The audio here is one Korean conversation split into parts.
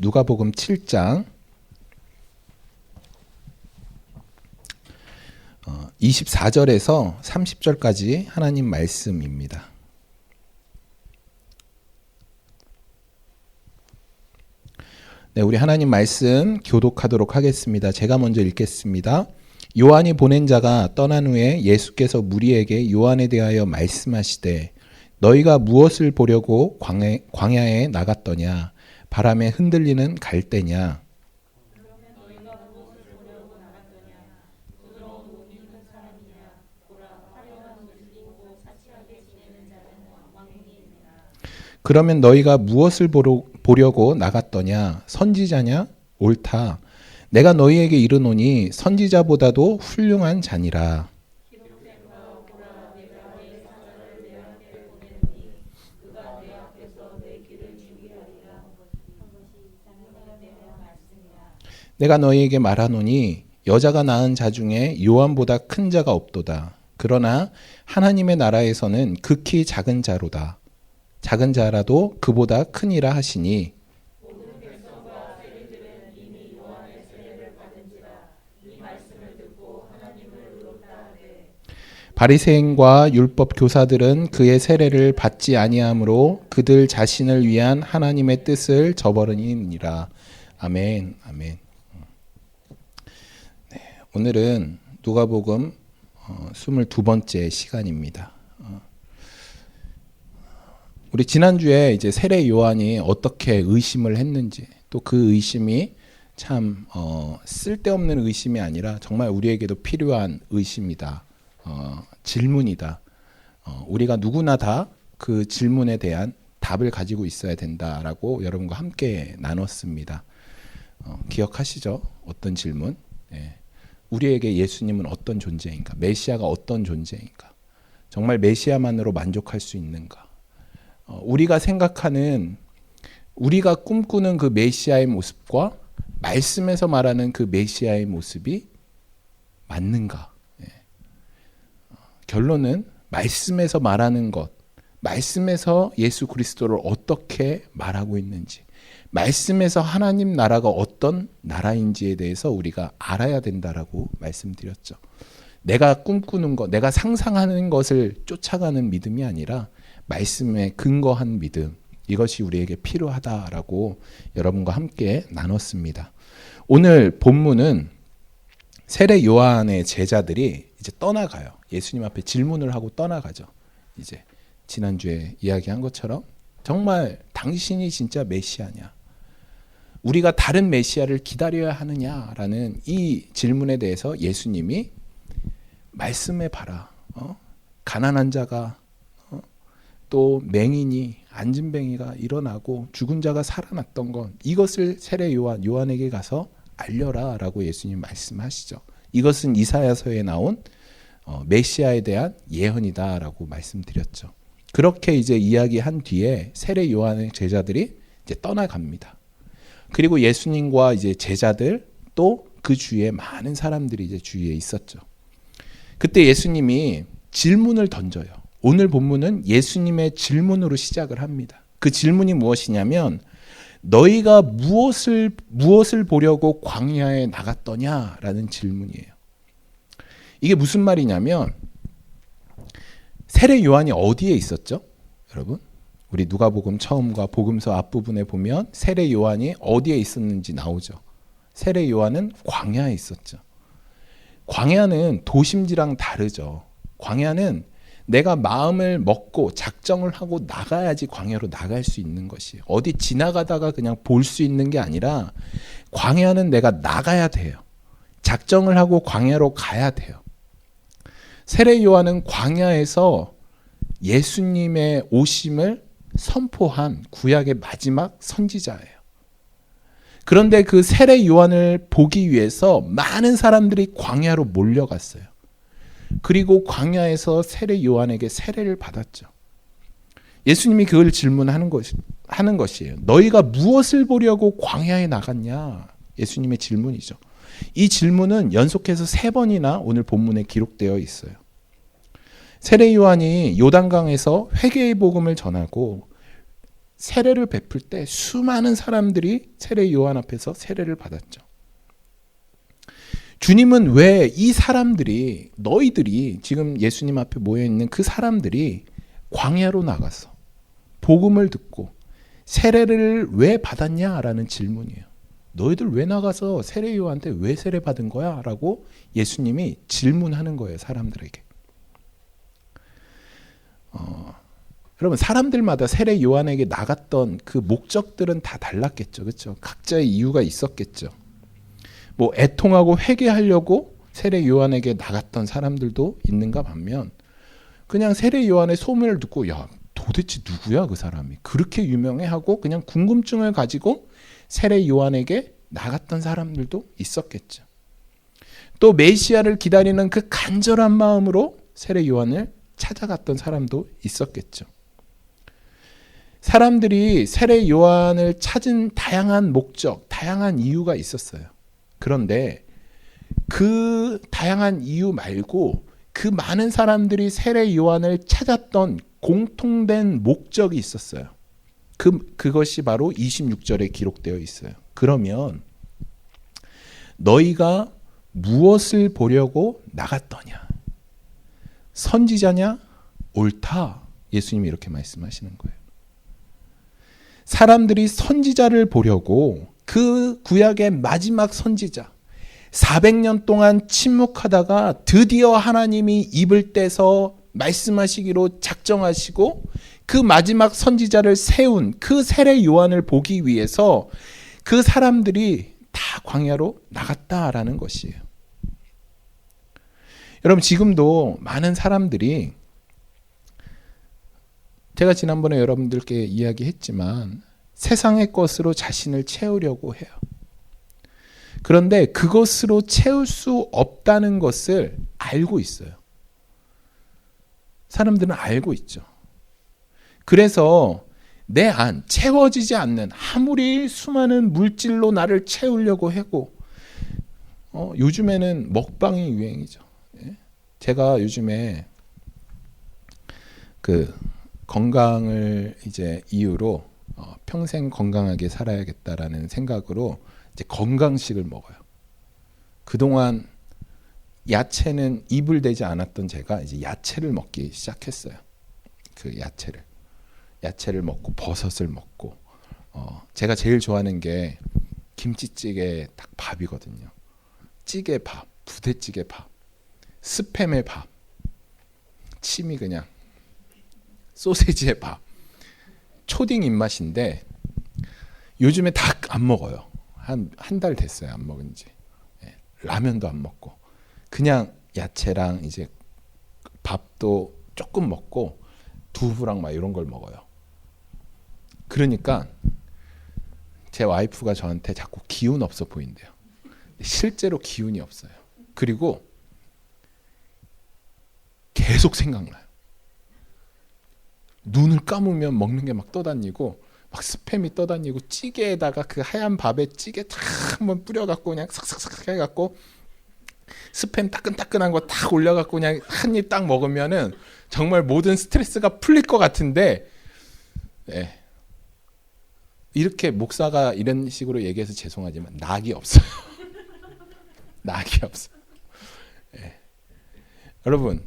누가복음 7장 24절에서 30절까지 하나님 말씀입니다. 네, 우리 하나님 말씀 교독하도록 하겠습니다. 제가 먼저 읽겠습니다. 요한이 보낸 자가 떠난 후에 예수께서 무리에게 요한에 대하여 말씀하시되 너희가 무엇을 보려고 광야에 나갔더냐? 바람에 흔들리는 갈대냐? 그러면 너희가 무엇을 보려고 나갔더냐? 선지자냐? 옳다. 내가 너희에게 이르노니 선지자보다도 훌륭한 자니라. 내가 너희에게 말하노니 여자가 낳은 자 중에 요한보다 큰 자가 없도다. 그러나 하나님의 나라에서는 극히 작은 자로다. 작은 자라도 그보다 크니라 하시니 바리새인과 율법 교사들은 그의 세례를 받지 아니하므로 그들 자신을 위한 하나님의 뜻을 저버리니라. 아멘. 아멘. 네, 오늘은 누가복음 22번째 시간입니다. 우리 지난주에 이제 세례 요한이 어떻게 의심을 했는지, 또 그 의심이 참 쓸데없는 의심이 아니라 정말 우리에게도 필요한 의심이다. 질문이다. 우리가 누구나 다 그 질문에 대한 답을 가지고 있어야 된다라고 여러분과 함께 나눴습니다. 기억하시죠? 어떤 질문? 네. 우리에게 예수님은 어떤 존재인가? 메시아가 어떤 존재인가? 정말 메시아만으로 만족할 수 있는가? 우리가 생각하는, 우리가 꿈꾸는 그 메시아의 모습과 말씀에서 말하는 그 메시아의 모습이 맞는가? 결론은 말씀에서 말하는 것, 말씀에서 예수 그리스도를 어떻게 말하고 있는지, 말씀에서 하나님 나라가 어떤 나라인지에 대해서 우리가 알아야 된다라고 말씀드렸죠. 내가 꿈꾸는 것, 내가 상상하는 것을 쫓아가는 믿음이 아니라 말씀에 근거한 믿음, 이것이 우리에게 필요하다라고 여러분과 함께 나눴습니다. 오늘 본문은 세례 요한의 제자들이 이제 떠나가요. 예수님 앞에 질문을 하고 떠나가죠. 이제 지난주에 이야기한 것처럼 정말 당신이 진짜 메시아냐? 우리가 다른 메시아를 기다려야 하느냐라는 이 질문에 대해서 예수님이 말씀해 봐라. 가난한 자가 또 맹인이 안진뱅이가 일어나고 죽은 자가 살아났던 건 이것을 세례 요한에게 가서 알려라라고 예수님 말씀하시죠. 이것은 이사야서에 나온 메시아에 대한 예언이다라고 말씀드렸죠. 그렇게 이제 이야기한 뒤에 세례 요한의 제자들이 이제 떠나갑니다. 그리고 예수님과 이제 제자들 또 그 주위에 많은 사람들이 이제 주위에 있었죠. 그때 예수님이 질문을 던져요. 오늘 본문은 예수님의 질문으로 시작을 합니다. 그 질문이 무엇이냐면 너희가 무엇을 보려고 광야에 나갔더냐라는 질문이에요. 이게 무슨 말이냐면 세례 요한이 어디에 있었죠? 여러분, 우리 누가복음 처음과 복음서 앞부분에 보면 세례 요한이 어디에 있었는지 나오죠. 세례 요한은 광야에 있었죠. 광야는 도심지랑 다르죠. 광야는 내가 마음을 먹고 작정을 하고 나가야지 광야로 나갈 수 있는 것이에요. 어디 지나가다가 그냥 볼 수 있는 게 아니라 광야는 내가 나가야 돼요. 작정을 하고 광야로 가야 돼요. 세례 요한은 광야에서 예수님의 오심을 선포한 구약의 마지막 선지자예요. 그런데 그 세례 요한을 보기 위해서 많은 사람들이 광야로 몰려갔어요. 그리고 광야에서 세례 요한에게 세례를 받았죠. 예수님이 그걸 질문하는 것이에요. 너희가 무엇을 보려고 광야에 나갔냐? 예수님의 질문이죠. 이 질문은 연속해서 3번이나 오늘 본문에 기록되어 있어요. 세례 요한이 요단강에서 회개의 복음을 전하고 세례를 베풀 때 수많은 사람들이 세례 요한 앞에서 세례를 받았죠. 주님은 왜 이 사람들이, 너희들이 지금 예수님 앞에 모여있는 그 사람들이 광야로 나가서 복음을 듣고 세례를 왜 받았냐라는 질문이에요. 너희들 왜 나가서 세례 요한한테 왜 세례 받은 거야? 라고 예수님이 질문하는 거예요, 사람들에게. 여러분, 사람들마다 세례 요한에게 나갔던 그 목적들은 다 달랐겠죠. 그렇죠? 각자의 이유가 있었겠죠. 뭐 애통하고 회개하려고 세례 요한에게 나갔던 사람들도 있는가 반면, 그냥 세례 요한의 소문을 듣고 야, 도대체 누구야 그 사람이? 그렇게 유명해 하고 그냥 궁금증을 가지고 세례 요한에게 나갔던 사람들도 있었겠죠. 또 메시아를 기다리는 그 간절한 마음으로 세례 요한을 찾아갔던 사람도 있었겠죠. 사람들이 세례 요한을 찾은 다양한 목적, 다양한 이유가 있었어요. 그런데 그 다양한 이유 말고 그 많은 사람들이 세례 요한을 찾았던 공통된 목적이 있었어요. 그것이 바로 26절에 기록되어 있어요. 그러면 너희가 무엇을 보려고 나갔더냐? 선지자냐? 옳다. 예수님이 이렇게 말씀하시는 거예요. 사람들이 선지자를 보려고, 그 구약의 마지막 선지자, 400년 동안 침묵하다가 드디어 하나님이 입을 떼서 말씀하시기로 작정하시고 그 마지막 선지자를 세운 그 세례 요한을 보기 위해서 그 사람들이 다 광야로 나갔다라는 것이에요. 여러분, 지금도 많은 사람들이, 제가 지난번에 여러분들께 이야기했지만 세상의 것으로 자신을 채우려고 해요. 그런데 그것으로 채울 수 없다는 것을 알고 있어요. 사람들은 알고 있죠. 그래서 내 안 채워지지 않는, 아무리 수많은 물질로 나를 채우려고 하고, 요즘에는 먹방이 유행이죠. 제가 요즘에 그 건강을 이제 이유로 평생 건강하게 살아야겠다라는 생각으로 이제 건강식을 먹어요. 그동안 야채는 입을 대지 않았던 제가 이제 야채를 먹기 시작했어요. 그 야채를 먹고 버섯을 먹고, 제가 제일 좋아하는 게 김치찌개 딱 밥이거든요. 찌개 밥, 부대찌개 밥, 스팸의 밥, 침이 그냥 소세지의 밥, 초딩 입맛인데 요즘에 닭 안 먹어요. 한 달 됐어요, 안 먹은 지. 라면도 안 먹고 그냥 야채랑 이제 밥도 조금 먹고 두부랑 막 이런 걸 먹어요. 그러니까 제 와이프가 저한테 자꾸 기운 없어 보인대요. 실제로 기운이 없어요. 그리고 계속 생각나요. 눈을 감으면 먹는 게 막 떠다니고, 막 스팸이 떠다니고, 찌개에다가 그 하얀 밥에 찌개 탁 한번 뿌려갖고 그냥 삭삭삭 해갖고 스팸 따끈따끈한 거 탁 올려갖고 그냥 한 입 딱 먹으면은 정말 모든 스트레스가 풀릴 것 같은데, 네. 이렇게 목사가 이런 식으로 얘기해서 죄송하지만 낙이 없어요. 낙이 없어요. 네. 여러분,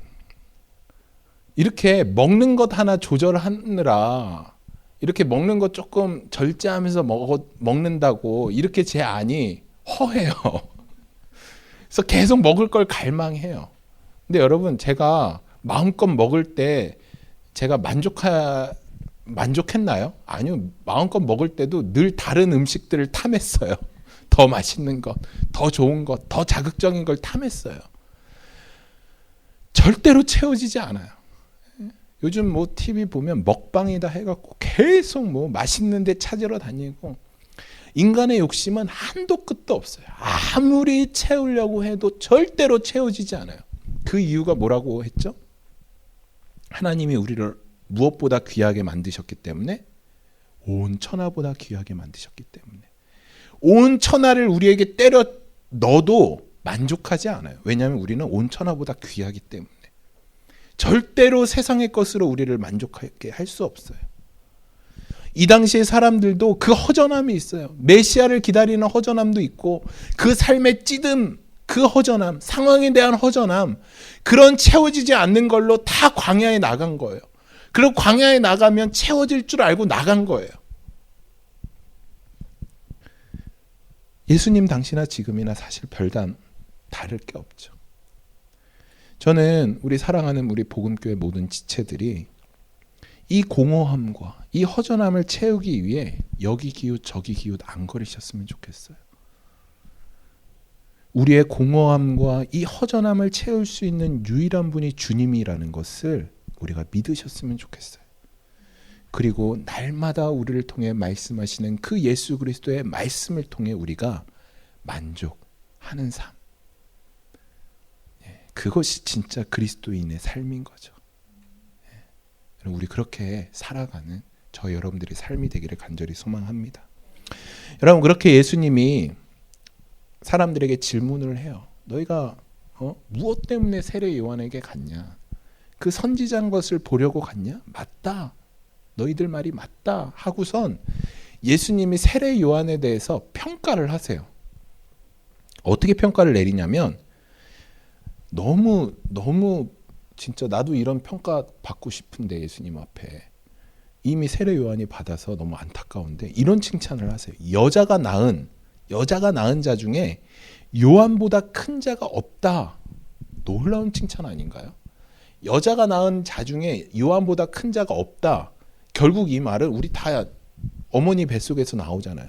이렇게 먹는 것 하나 조절하느라, 이렇게 먹는 것 조금 절제하면서 먹는다고 이렇게 제 안이 허해요. 그래서 계속 먹을 걸 갈망해요. 근데 여러분, 제가 마음껏 먹을 때 제가 만족했나요? 아니요. 마음껏 먹을 때도 늘 다른 음식들을 탐했어요. 더 맛있는 것, 더 좋은 것, 더 자극적인 걸 탐했어요. 절대로 채워지지 않아요. 요즘 뭐 TV 보면 먹방이다 해갖고 계속 뭐 맛있는 데 찾으러 다니고, 인간의 욕심은 한도 끝도 없어요. 아무리 채우려고 해도 절대로 채워지지 않아요. 그 이유가 뭐라고 했죠? 하나님이 우리를 무엇보다 귀하게 만드셨기 때문에, 온 천하보다 귀하게 만드셨기 때문에, 온 천하를 우리에게 때려 넣어도 만족하지 않아요. 왜냐하면 우리는 온 천하보다 귀하기 때문에. 절대로 세상의 것으로 우리를 만족하게 할 수 없어요. 이 당시의 사람들도 그 허전함이 있어요. 메시아를 기다리는 허전함도 있고 그 삶의 찌듦, 그 허전함, 상황에 대한 허전함, 그런 채워지지 않는 걸로 다 광야에 나간 거예요. 그리고 광야에 나가면 채워질 줄 알고 나간 거예요. 예수님 당시나 지금이나 사실 별반 다를 게 없죠. 저는 우리 사랑하는 우리 복음교회 모든 지체들이 이 공허함과 이 허전함을 채우기 위해 여기 기웃 저기 기웃 안 거리셨으면 좋겠어요. 우리의 공허함과 이 허전함을 채울 수 있는 유일한 분이 주님이라는 것을 우리가 믿으셨으면 좋겠어요. 그리고 날마다 우리를 통해 말씀하시는 그 예수 그리스도의 말씀을 통해 우리가 만족하는 삶. 그것이 진짜 그리스도인의 삶인 거죠. 우리 그렇게 살아가는 저 여러분들의 삶이 되기를 간절히 소망합니다. 여러분, 그렇게 예수님이 사람들에게 질문을 해요. 너희가 무엇 때문에 세례 요한에게 갔냐? 그 선지자인 것을 보려고 갔냐? 맞다. 너희들 말이 맞다 하고선 예수님이 세례 요한에 대해서 평가를 하세요. 어떻게 평가를 내리냐면 너무 진짜 나도 이런 평가 받고 싶은데 예수님 앞에 이미 세례 요한이 받아서 너무 안타까운데 이런 칭찬을 하세요. 여자가 낳은 자 중에 요한보다 큰 자가 없다. 놀라운 칭찬 아닌가요? 여자가 낳은 자 중에 요한보다 큰 자가 없다. 결국 이 말은 우리 다 어머니 뱃속에서 나오잖아요.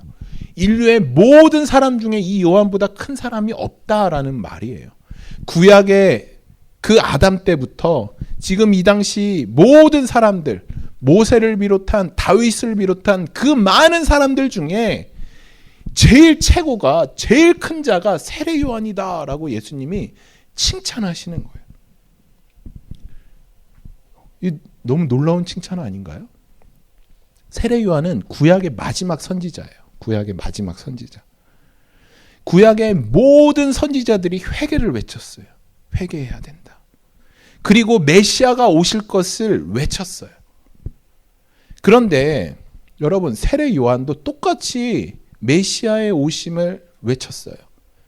인류의 모든 사람 중에 이 요한보다 큰 사람이 없다라는 말이에요. 구약의 그 아담 때부터 지금 이 당시 모든 사람들, 모세를 비롯한 다윗을 비롯한 그 많은 사람들 중에 제일 최고가, 제일 큰 자가 세례 요한이다라고 예수님이 칭찬하시는 거예요. 이 너무 놀라운 칭찬 아닌가요? 세례 요한은 구약의 마지막 선지자예요. 구약의 마지막 선지자. 구약의 모든 선지자들이 회개를 외쳤어요. 회개해야 된다. 그리고 메시아가 오실 것을 외쳤어요. 그런데 여러분, 세례 요한도 똑같이 메시아의 오심을 외쳤어요.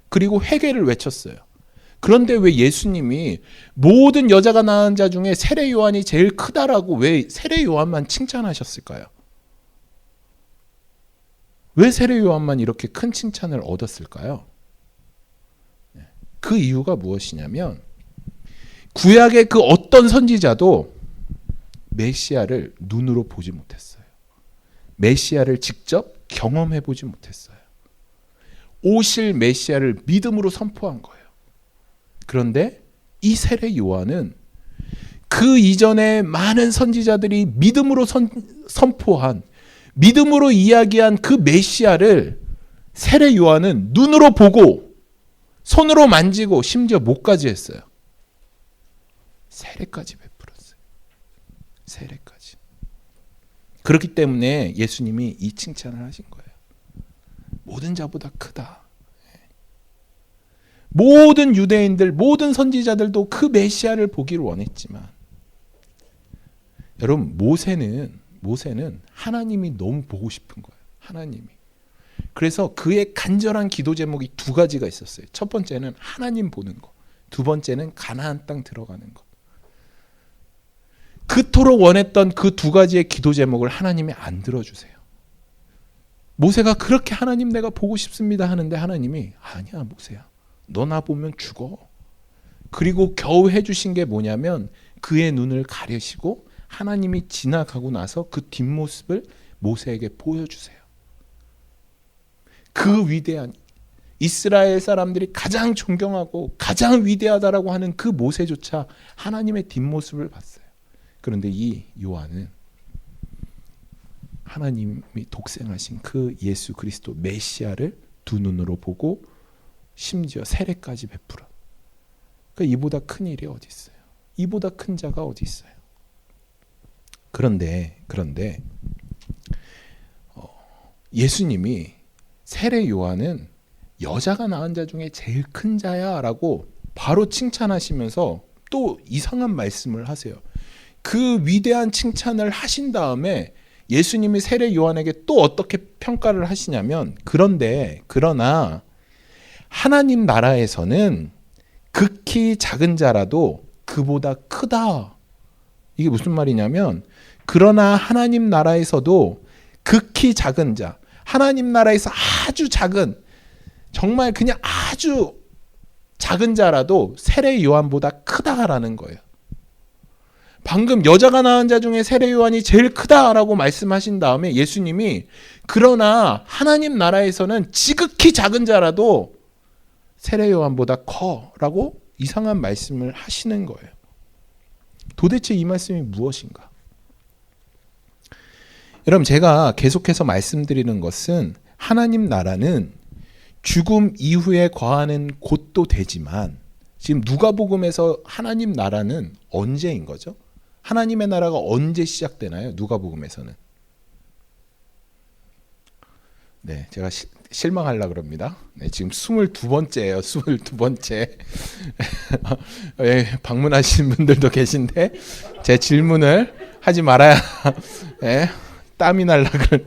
그리고 회개를 외쳤어요. 그런데 왜 예수님이 모든 여자가 낳은 자 중에 세례 요한이 제일 크다라고 왜 세례 요한만 칭찬하셨을까요? 왜 세례 요한만 이렇게 큰 칭찬을 얻었을까요? 그 이유가 무엇이냐면 구약의 그 어떤 선지자도 메시아를 눈으로 보지 못했어요. 메시아를 직접 경험해 보지 못했어요. 오실 메시아를 믿음으로 선포한 거예요. 그런데 이 세례 요한은 그 이전에 많은 선지자들이 믿음으로 선포한, 믿음으로 이야기한 그 메시아를 세례 요한은 눈으로 보고 손으로 만지고 심지어 목까지 했어요. 세례까지 베풀었어요. 세례까지. 그렇기 때문에 예수님이 이 칭찬을 하신 거예요. 모든 자보다 크다. 모든 유대인들, 모든 선지자들도 그 메시아를 보기를 원했지만 여러분, 모세는 하나님이 너무 보고 싶은 거예요. 하나님이. 그래서 그의 간절한 기도 제목이 두 가지가 있었어요. 첫 번째는 하나님 보는 거. 두 번째는 가나안 땅 들어가는 거. 그토록 원했던 그 두 가지의 기도 제목을 하나님이 안 들어주세요. 모세가 그렇게 하나님 내가 보고 싶습니다 하는데 하나님이 아니야 모세야. 너 나 보면 죽어. 그리고 겨우 해주신 게 뭐냐면 그의 눈을 가리시고 하나님이 지나가고 나서 그 뒷모습을 모세에게 보여주세요. 그 위대한 이스라엘 사람들이 가장 존경하고 가장 위대하다라고 하는 그 모세조차 하나님의 뒷모습을 봤어요. 그런데 이 요한은 하나님이 독생하신 그 예수 그리스도 메시아를 두 눈으로 보고 심지어 세례까지 베풀어. 그러니까 이보다 큰 일이 어디 있어요? 이보다 큰 자가 어디 있어요? 그런데 예수님이 세례 요한은 여자가 낳은 자 중에 제일 큰 자야라고 바로 칭찬하시면서 또 이상한 말씀을 하세요. 그 위대한 칭찬을 하신 다음에 예수님이 세례 요한에게 또 어떻게 평가를 하시냐면, 그러나 하나님 나라에서는 극히 작은 자라도 그보다 크다. 이게 무슨 말이냐면, 그러나 하나님 나라에서도 극히 작은 자, 하나님 나라에서 아주 작은, 정말 그냥 아주 작은 자라도 세례 요한보다 크다라는 거예요. 방금 여자가 낳은 자 중에 세례 요한이 제일 크다라고 말씀하신 다음에 예수님이 그러나 하나님 나라에서는 지극히 작은 자라도 세례 요한보다 커라고 이상한 말씀을 하시는 거예요. 도대체 이 말씀이 무엇인가? 여러분, 제가 계속해서 말씀드리는 것은 하나님 나라는 죽음 이후에 거하는 곳도 되지만, 지금 누가복음에서 하나님 나라는 언제인 거죠? 하나님의 나라가 언제 시작되나요? 누가복음에서는. 네, 제가 실망하려고 그럽니다. 네, 지금 22번째예요. 22번째. 네, 방문하신 분들도 계신데 제 질문을 하지 말아야 네, 땀이 날라 그런.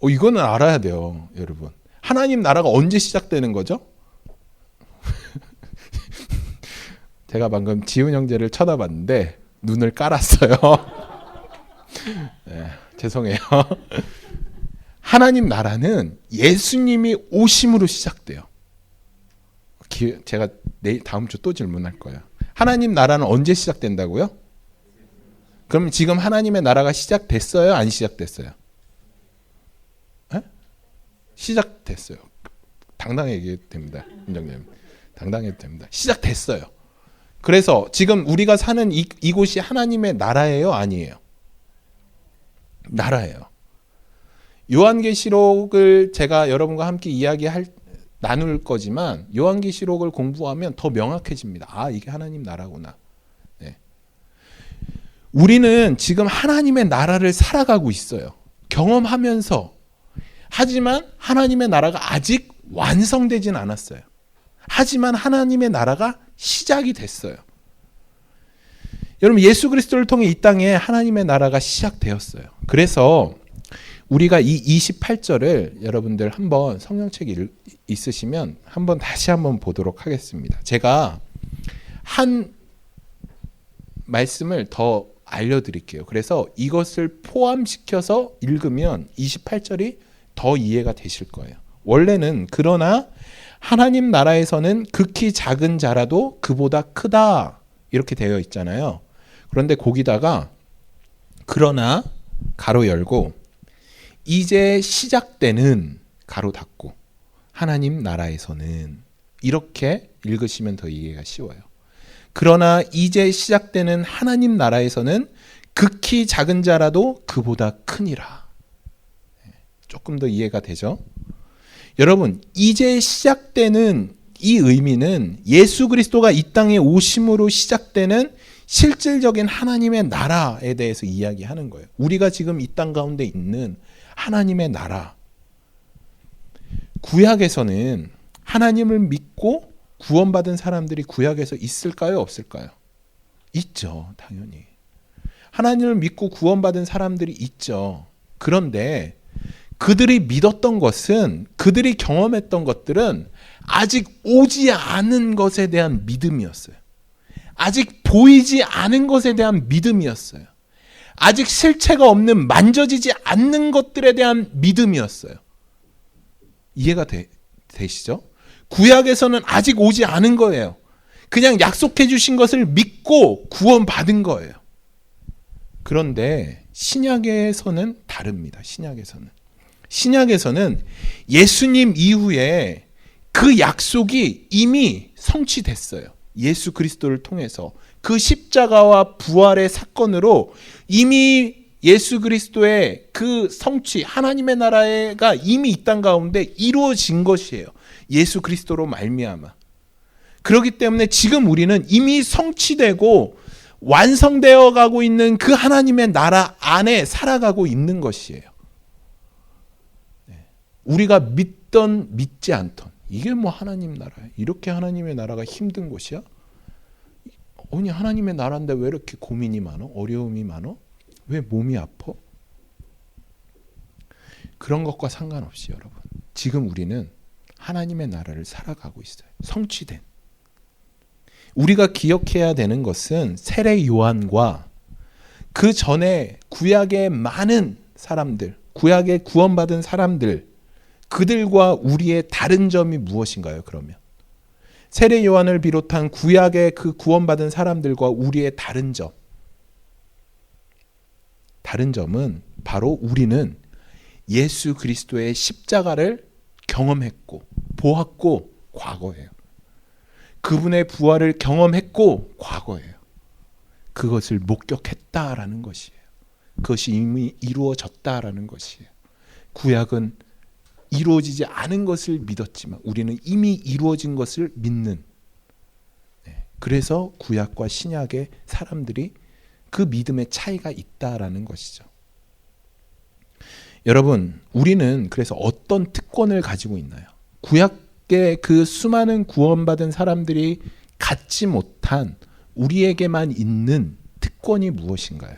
이거는 알아야 돼요, 여러분. 하나님 나라가 언제 시작되는 거죠? 제가 방금 지훈 형제를 쳐다봤는데 눈을 깔았어요. 네, 죄송해요. 하나님 나라는 예수님이 오심으로 시작돼요. 제가 다음 주 또 질문할 거예요. 하나님 나라는 언제 시작된다고요? 그럼 지금 하나님의 나라가 시작됐어요? 안 시작됐어요? 에? 시작됐어요. 당당히 얘기해도 됩니다. 임장님. 당당히 해도 됩니다. 시작됐어요. 그래서 지금 우리가 사는 이곳이 하나님의 나라예요? 아니에요? 나라예요. 요한계시록을 제가 여러분과 함께 나눌 거지만 요한계시록을 공부하면 더 명확해집니다. 아, 이게 하나님 나라구나. 네. 우리는 지금 하나님의 나라를 살아가고 있어요. 경험하면서. 하지만 하나님의 나라가 아직 완성되진 않았어요. 하지만 하나님의 나라가 시작이 됐어요. 여러분, 예수 그리스도를 통해 이 땅에 하나님의 나라가 시작되었어요. 그래서 우리가 이 28절을 여러분들 한번 성경책이 있으시면 다시 한번 보도록 하겠습니다. 제가 한 말씀을 더 알려드릴게요. 그래서 이것을 포함시켜서 읽으면 28절이 더 이해가 되실 거예요. 원래는 그러나 하나님 나라에서는 극히 작은 자라도 그보다 크다 이렇게 되어 있잖아요. 그런데 거기다가 그러나 가로 열고 이제 시작되는 가로 닫고 하나님 나라에서는 이렇게 읽으시면 더 이해가 쉬워요. 그러나 이제 시작되는 하나님 나라에서는 극히 작은 자라도 그보다 크니라. 조금 더 이해가 되죠? 여러분, 이제 시작되는 이 의미는 예수 그리스도가 이 땅에 오심으로 시작되는 실질적인 하나님의 나라에 대해서 이야기하는 거예요. 우리가 지금 이 땅 가운데 있는 하나님의 나라. 구약에서는 하나님을 믿고 구원받은 사람들이 구약에서 있을까요? 없을까요? 있죠, 당연히. 하나님을 믿고 구원받은 사람들이 있죠. 그런데 그들이 믿었던 것은, 그들이 경험했던 것들은 아직 오지 않은 것에 대한 믿음이었어요. 아직 보이지 않은 것에 대한 믿음이었어요. 아직 실체가 없는, 만져지지 않는 것들에 대한 믿음이었어요. 이해가 되시죠? 구약에서는 아직 오지 않은 거예요. 그냥 약속해 주신 것을 믿고 구원받은 거예요. 그런데 신약에서는 다릅니다. 신약에서는 예수님 이후에 그 약속이 이미 성취됐어요. 예수 그리스도를 통해서 그 십자가와 부활의 사건으로 이미 예수 그리스도의 그 성취, 하나님의 나라가 이미 이 땅 가운데 이루어진 것이에요. 예수 그리스도로 말미암아. 그렇기 때문에 지금 우리는 이미 성취되고 완성되어 가고 있는 그 하나님의 나라 안에 살아가고 있는 것이에요. 우리가 믿던 믿지 않던, 이게 뭐 하나님 나라야? 이렇게 하나님의 나라가 힘든 곳이야? 아니, 하나님의 나라인데 왜 이렇게 고민이 많어? 어려움이 많어? 왜 몸이 아파? 그런 것과 상관없이 여러분, 지금 우리는 하나님의 나라를 살아가고 있어요. 성취된. 우리가 기억해야 되는 것은 세례 요한과 그 전에 구약의 많은 사람들, 구약의 구원받은 사람들, 그들과 우리의 다른 점이 무엇인가요? 그러면 세례 요한을 비롯한 구약의 그 구원받은 사람들과 우리의 다른 점은 바로 우리는 예수 그리스도의 십자가를 경험했고 보았고 과거예요. 그분의 부활을 경험했고 과거예요. 그것을 목격했다라는 것이에요. 그것이 이미 이루어졌다라는 것이에요. 구약은 이루어지지 않은 것을 믿었지만 우리는 이미 이루어진 것을 믿는. 그래서 구약과 신약의 사람들이 그 믿음의 차이가 있다라는 것이죠. 여러분, 우리는 그래서 어떤 특권을 가지고 있나요? 구약의 그 수많은 구원받은 사람들이 갖지 못한 우리에게만 있는 특권이 무엇인가요?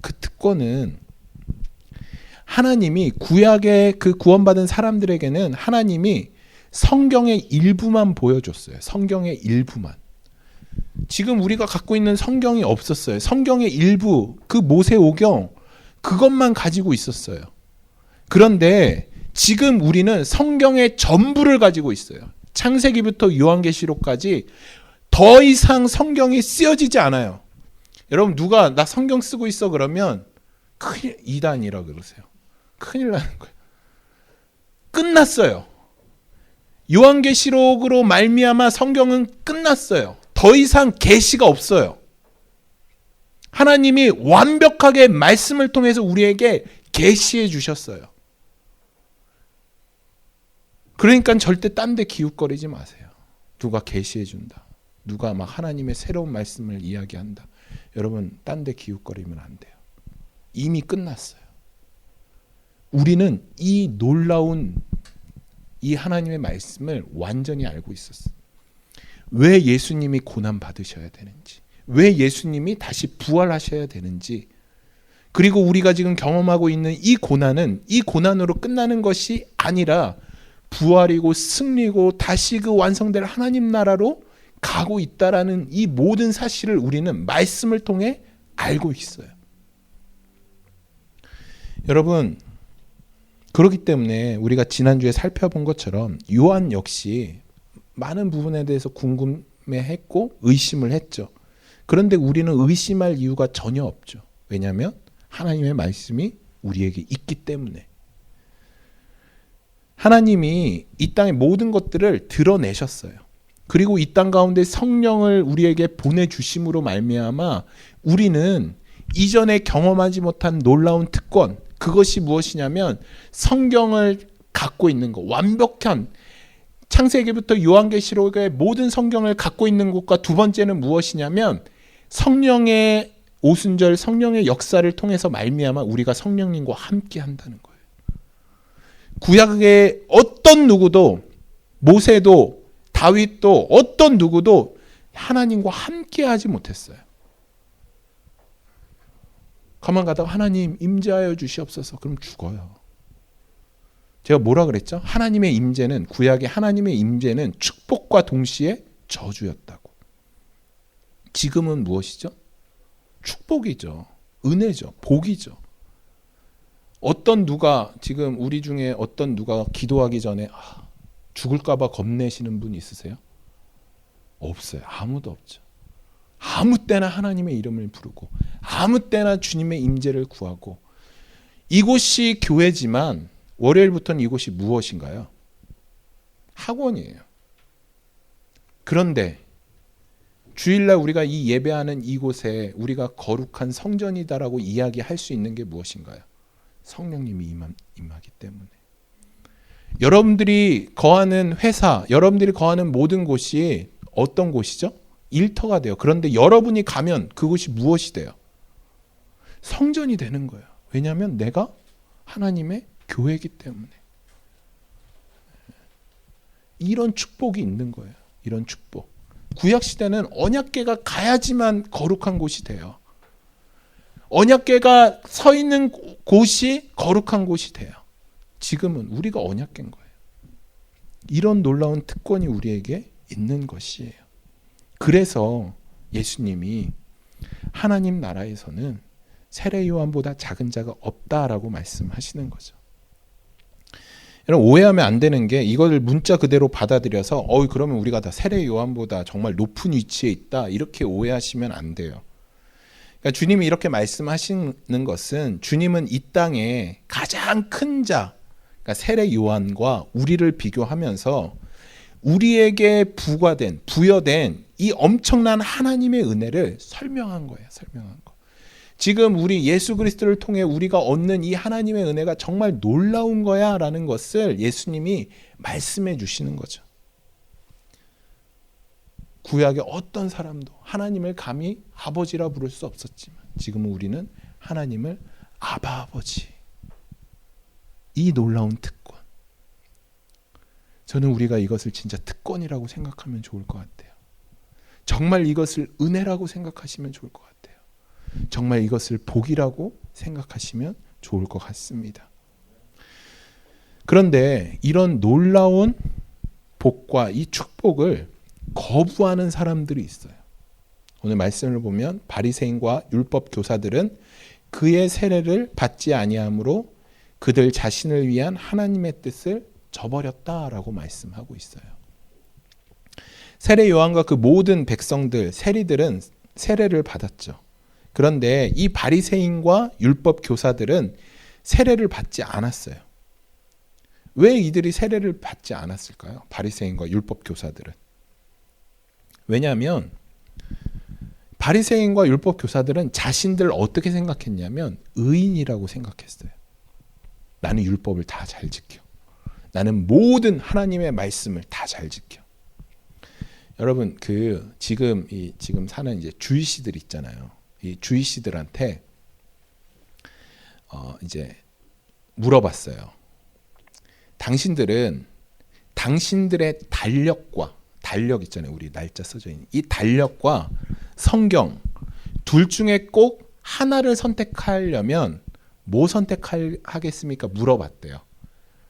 그 특권은 하나님이 구약의 그 구원받은 사람들에게는 하나님이 성경의 일부만 보여줬어요. 성경의 일부만. 지금 우리가 갖고 있는 성경이 없었어요. 성경의 일부, 그 모세오경, 그것만 가지고 있었어요. 그런데 지금 우리는 성경의 전부를 가지고 있어요. 창세기부터 요한계시록까지 더 이상 성경이 쓰여지지 않아요. 여러분, 누가 나 성경 쓰고 있어 그러면 큰일, 이단이라 그러세요. 큰일 나는 거예요. 끝났어요. 요한계시록으로 말미암아 성경은 끝났어요. 더 이상 계시가 없어요. 하나님이 완벽하게 말씀을 통해서 우리에게 계시해 주셨어요. 그러니까 절대 딴 데 기웃거리지 마세요. 누가 계시해 준다. 누가 막 하나님의 새로운 말씀을 이야기한다. 여러분, 딴 데 기웃거리면 안 돼요. 이미 끝났어요. 우리는 이 놀라운 이 하나님의 말씀을 완전히 알고 있었어요. 왜 예수님이 고난 받으셔야 되는지, 왜 예수님이 다시 부활하셔야 되는지, 그리고 우리가 지금 경험하고 있는 이 고난은 이 고난으로 끝나는 것이 아니라 부활이고 승리고 다시 그 완성될 하나님 나라로 가고 있다라는 이 모든 사실을 우리는 말씀을 통해 알고 있어요. 여러분, 그렇기 때문에 우리가 지난주에 살펴본 것처럼 요한 역시 많은 부분에 대해서 궁금해했고 의심을 했죠. 그런데 우리는 의심할 이유가 전혀 없죠. 왜냐하면 하나님의 말씀이 우리에게 있기 때문에. 하나님이 이 땅의 모든 것들을 드러내셨어요. 그리고 이 땅 가운데 성령을 우리에게 보내주심으로 말미암아 우리는 이전에 경험하지 못한 놀라운 특권, 그것이 무엇이냐면 성경을 갖고 있는 것, 완벽한 창세기부터 요한계시록의 모든 성경을 갖고 있는 것과 두 번째는 무엇이냐면 성령의 오순절, 성령의 역사를 통해서 말미암아 우리가 성령님과 함께 한다는 거예요. 구약의 어떤 누구도, 모세도, 다윗도, 어떤 누구도 하나님과 함께 하지 못했어요. 가만 가다가 하나님 임재하여 주시옵소서. 그럼 죽어요. 제가 뭐라 그랬죠? 하나님의 임재는, 구약의 하나님의 임재는 축복과 동시에 저주였다고. 지금은 무엇이죠? 축복이죠. 은혜죠. 복이죠. 어떤 누가, 지금 우리 중에 어떤 누가 기도하기 전에 죽을까 봐 겁내시는 분 있으세요? 없어요. 아무도 없죠. 아무 때나 하나님의 이름을 부르고 아무 때나 주님의 임재를 구하고. 이곳이 교회지만 월요일부터는 이곳이 무엇인가요? 학원이에요. 그런데 주일날 우리가 이 예배하는 이곳에 우리가 거룩한 성전이다라고 이야기할 수 있는 게 무엇인가요? 성령님이 임하기 때문에. 여러분들이 거하는 회사, 여러분들이 거하는 모든 곳이 어떤 곳이죠? 일터가 돼요. 그런데 여러분이 가면 그곳이 무엇이 돼요? 성전이 되는 거예요. 왜냐하면 내가 하나님의 교회이기 때문에. 이런 축복이 있는 거예요. 이런 축복. 구약시대는 언약궤가 가야지만 거룩한 곳이 돼요. 언약궤가 서 있는 곳이 거룩한 곳이 돼요. 지금은 우리가 언약궤인 거예요. 이런 놀라운 특권이 우리에게 있는 것이에요. 그래서 예수님이 하나님 나라에서는 세례 요한보다 작은 자가 없다라고 말씀하시는 거죠. 여러분, 오해하면 안 되는 게 이걸 문자 그대로 받아들여서 그러면 우리가 다 세례 요한보다 정말 높은 위치에 있다 이렇게 오해하시면 안 돼요. 그러니까 주님이 이렇게 말씀하시는 것은 주님은 이 땅에 가장 큰 자, 그러니까 세례 요한과 우리를 비교하면서 우리에게 부여된 이 엄청난 하나님의 은혜를 설명한 거예요. 설명한 거. 지금 우리 예수 그리스도를 통해 우리가 얻는 이 하나님의 은혜가 정말 놀라운 거야 라는 것을 예수님이 말씀해 주시는 거죠. 구약의 어떤 사람도 하나님을 감히 아버지라 부를 수 없었지만 지금은 우리는 하나님을 아바 아버지, 이 놀라운 특권. 저는 우리가 이것을 진짜 특권이라고 생각하면 좋을 것 같아요. 정말 이것을 은혜라고 생각하시면 좋을 것 같아요. 정말 이것을 복이라고 생각하시면 좋을 것 같습니다. 그런데 이런 놀라운 복과 이 축복을 거부하는 사람들이 있어요. 오늘 말씀을 보면 바리새인과 율법 교사들은 그의 세례를 받지 아니하므로 그들 자신을 위한 하나님의 뜻을 저버렸다라고 말씀하고 있어요. 세례 요한과 그 모든 백성들, 세리들은 세례를 받았죠. 그런데 이 바리새인과 율법 교사들은 세례를 받지 않았어요. 왜 이들이 세례를 받지 않았을까요? 바리새인과 율법 교사들은. 왜냐하면 바리새인과 율법 교사들은 자신들 어떻게 생각했냐면 의인이라고 생각했어요. 나는 율법을 다 잘 지켜. 나는 모든 하나님의 말씀을 다 잘 지켜. 여러분, 지금 사는 이제 주이시들 있잖아요. 이 주이시들한테 이제 물어봤어요. 당신들은 당신들의 달력 있잖아요. 우리 날짜 써져 있는 이 달력과 성경 둘 중에 꼭 하나를 선택하려면 뭐 선택하겠습니까? 물어봤대요.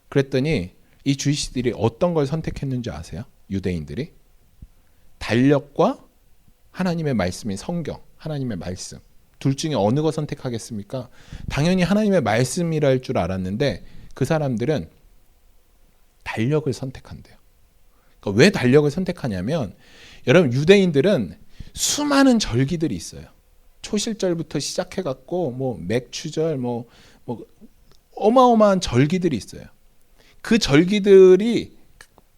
그랬더니 이 주이시들이 어떤 걸 선택했는지 아세요? 유대인들이 달력과 하나님의 말씀인 성경, 하나님의 말씀 둘 중에 어느 거 선택하겠습니까? 당연히 하나님의 말씀이라 줄 알았는데 그 사람들은 달력을 선택한대요. 그러니까 왜 달력을 선택하냐면 여러분, 유대인들은 수많은 절기들이 있어요. 초실절부터 시작해갖고 맥추절 어마어마한 절기들이 있어요. 그 절기들이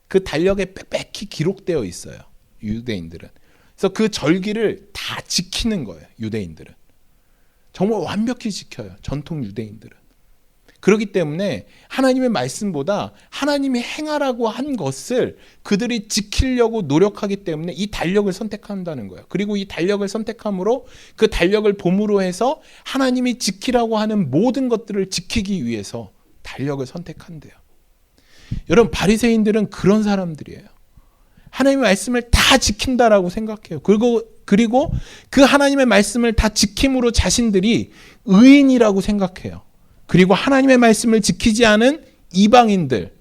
그 달력에 빽빽히 기록되어 있어요. 유대인들은. 그래서 그 절기를 다 지키는 거예요. 유대인들은. 정말 완벽히 지켜요. 전통 유대인들은. 그렇기 때문에 하나님의 말씀보다 하나님이 행하라고 한 것을 그들이 지키려고 노력하기 때문에 이 달력을 선택한다는 거예요. 그리고 이 달력을 선택함으로 그 달력을 봄으로 해서 하나님이 지키라고 하는 모든 것들을 지키기 위해서 달력을 선택한대요. 여러분, 바리새인들은 그런 사람들이에요. 하나님의 말씀을 다 지킨다라고 생각해요. 그리고 그 하나님의 말씀을 다 지킴으로 자신들이 의인이라고 생각해요. 그리고 하나님의 말씀을 지키지 않은 이방인들,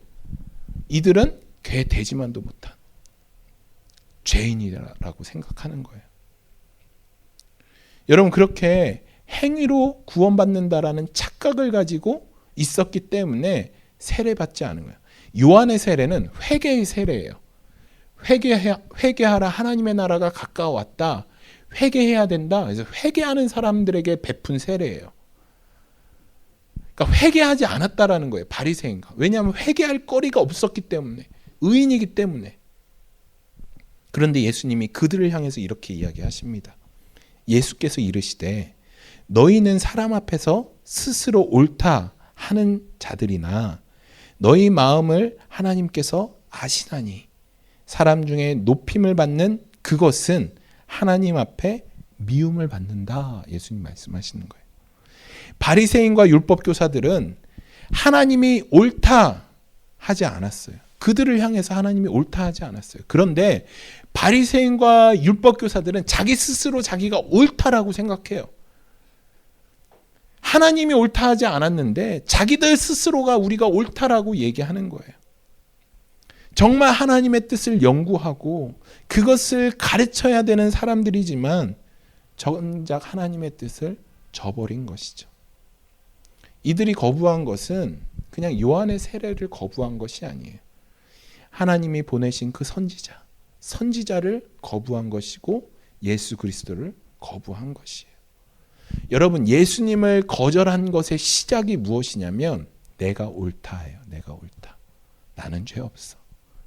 이들은 괴 되지만도 못한 죄인이라고 생각하는 거예요. 여러분, 그렇게 행위로 구원받는다라는 착각을 가지고 있었기 때문에 세례받지 않은 거예요. 요한의 세례는 회개의 세례예요. 회개하라, 하나님의 나라가 가까워왔다. 회개해야 된다. 그래서 회개하는 사람들에게 베푼 세례예요. 그러니까 회개하지 않았다라는 거예요. 바리새인가. 왜냐하면 회개할 거리가 없었기 때문에, 의인이기 때문에. 그런데 예수님이 그들을 향해서 이렇게 이야기하십니다. 예수께서 이르시되 너희는 사람 앞에서 스스로 옳다 하는 자들이나 너희 마음을 하나님께서 아시나니 사람 중에 높임을 받는 그것은 하나님 앞에 미움을 받는다. 예수님 말씀하시는 거예요. 바리새인과 율법 교사들은 하나님이 옳다 하지 않았어요. 그들을 향해서 하나님이 옳다 하지 않았어요. 그런데 바리새인과 율법 교사들은 자기 스스로 자기가 옳다라고 생각해요. 하나님이 옳다 하지 않았는데 자기들 스스로가 우리가 옳다라고 얘기하는 거예요. 정말 하나님의 뜻을 연구하고 그것을 가르쳐야 되는 사람들이지만 정작 하나님의 뜻을 저버린 것이죠. 이들이 거부한 것은 그냥 요한의 세례를 거부한 것이 아니에요. 하나님이 보내신 그 선지자를 거부한 것이고 예수 그리스도를 거부한 것이에요. 여러분, 예수님을 거절한 것의 시작이 무엇이냐면 내가 옳다예요. 내가 옳다. 나는 죄 없어.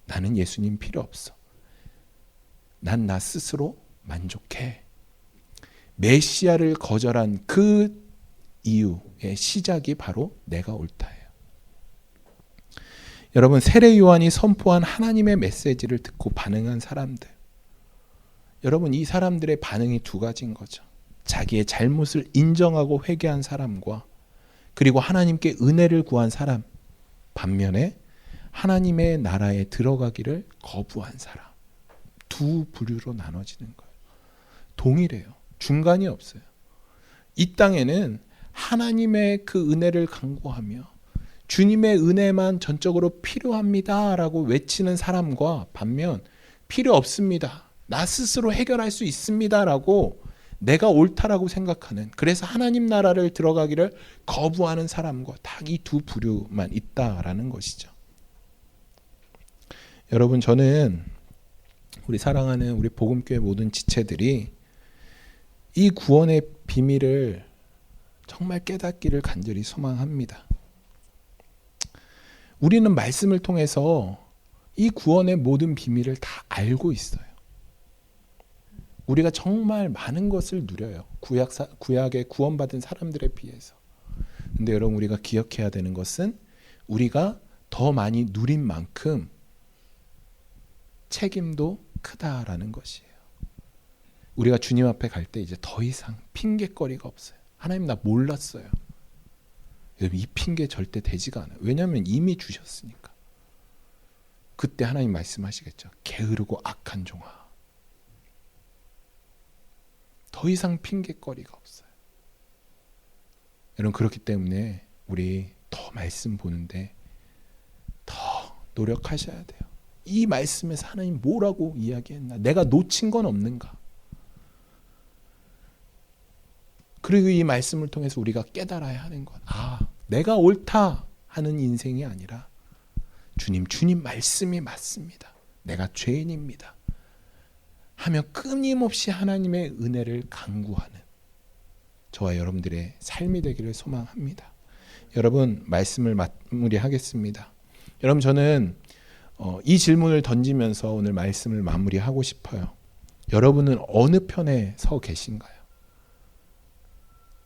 나는 예수님 필요 없어. 난 나 스스로 만족해. 메시아를 거절한 그 이유의 시작이 바로 내가 옳다예요. 여러분, 세례 요한이 선포한 하나님의 메시지를 듣고 반응한 사람들, 여러분, 이 사람들의 반응이 두 가지인 거죠. 자기의 잘못을 인정하고 회개한 사람과 그리고 하나님께 은혜를 구한 사람, 반면에 하나님의 나라에 들어가기를 거부한 사람, 두 부류로 나눠지는 거예요. 동일해요. 중간이 없어요. 이 땅에는 하나님의 그 은혜를 간구하며 주님의 은혜만 전적으로 필요합니다라고 외치는 사람과 반면 필요 없습니다. 나 스스로 해결할 수 있습니다라고 내가 옳다라고 생각하는, 그래서 하나님 나라를 들어가기를 거부하는 사람과 딱 이 두 부류만 있다라는 것이죠. 여러분, 저는 우리 사랑하는 우리 복음교회 모든 지체들이 이 구원의 비밀을 정말 깨닫기를 간절히 소망합니다. 우리는 말씀을 통해서 이 구원의 모든 비밀을 다 알고 있어요. 우리가 정말 많은 것을 누려요. 구약에 구원받은 사람들에 비해서. 근데 여러분, 우리가 기억해야 되는 것은 우리가 더 많이 누린 만큼 책임도 크다라는 것이에요. 우리가 주님 앞에 갈 때 이제 더 이상 핑계거리가 없어요. 하나님, 나 몰랐어요. 여러분, 이 핑계 절대 되지가 않아요. 왜냐하면 이미 주셨으니까. 그때 하나님 말씀하시겠죠. 게으르고 악한 종아. 더 이상 핑계거리가 없어요. 여러분, 그렇기 때문에 우리 더 말씀 보는데 더 노력하셔야 돼요. 이 말씀에서 하나님 뭐라고 이야기했나? 내가 놓친 건 없는가? 그리고 이 말씀을 통해서 우리가 깨달아야 하는 것. 내가 옳다 하는 인생이 아니라 주님 말씀이 맞습니다. 내가 죄인입니다. 하며 끊임없이 하나님의 은혜를 간구하는 저와 여러분들의 삶이 되기를 소망합니다. 여러분, 말씀을 마무리하겠습니다. 여러분, 저는 이 질문을 던지면서 오늘 말씀을 마무리하고 싶어요. 여러분은 어느 편에 서 계신가요?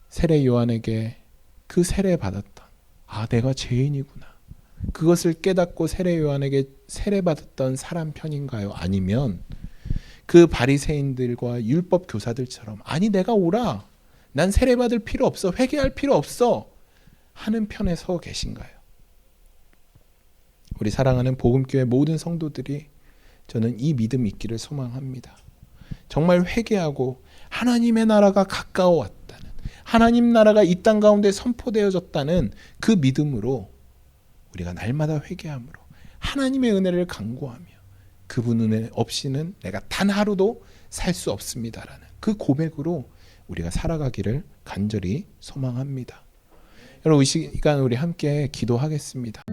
세례 요한에게 그 세례 받았던, 내가 죄인이구나, 그것을 깨닫고 세례 요한에게 세례 받았던 사람 편인가요? 아니면 그 바리새인들과 율법 교사들처럼 내가 옳아, 난 세례 받을 필요 없어, 회개할 필요 없어 하는 편에 서 계신가요? 우리 사랑하는 복음교회 모든 성도들이 저는 이 믿음 있기를 소망합니다. 정말 회개하고 하나님의 나라가 가까워왔다는, 하나님 나라가 이 땅 가운데 선포되어졌다는 그 믿음으로 우리가 날마다 회개함으로 하나님의 은혜를 간구하며 그분 은혜 없이는 내가 단 하루도 살 수 없습니다라는 그 고백으로 우리가 살아가기를 간절히 소망합니다. 여러분, 이 시간 우리 함께 기도하겠습니다.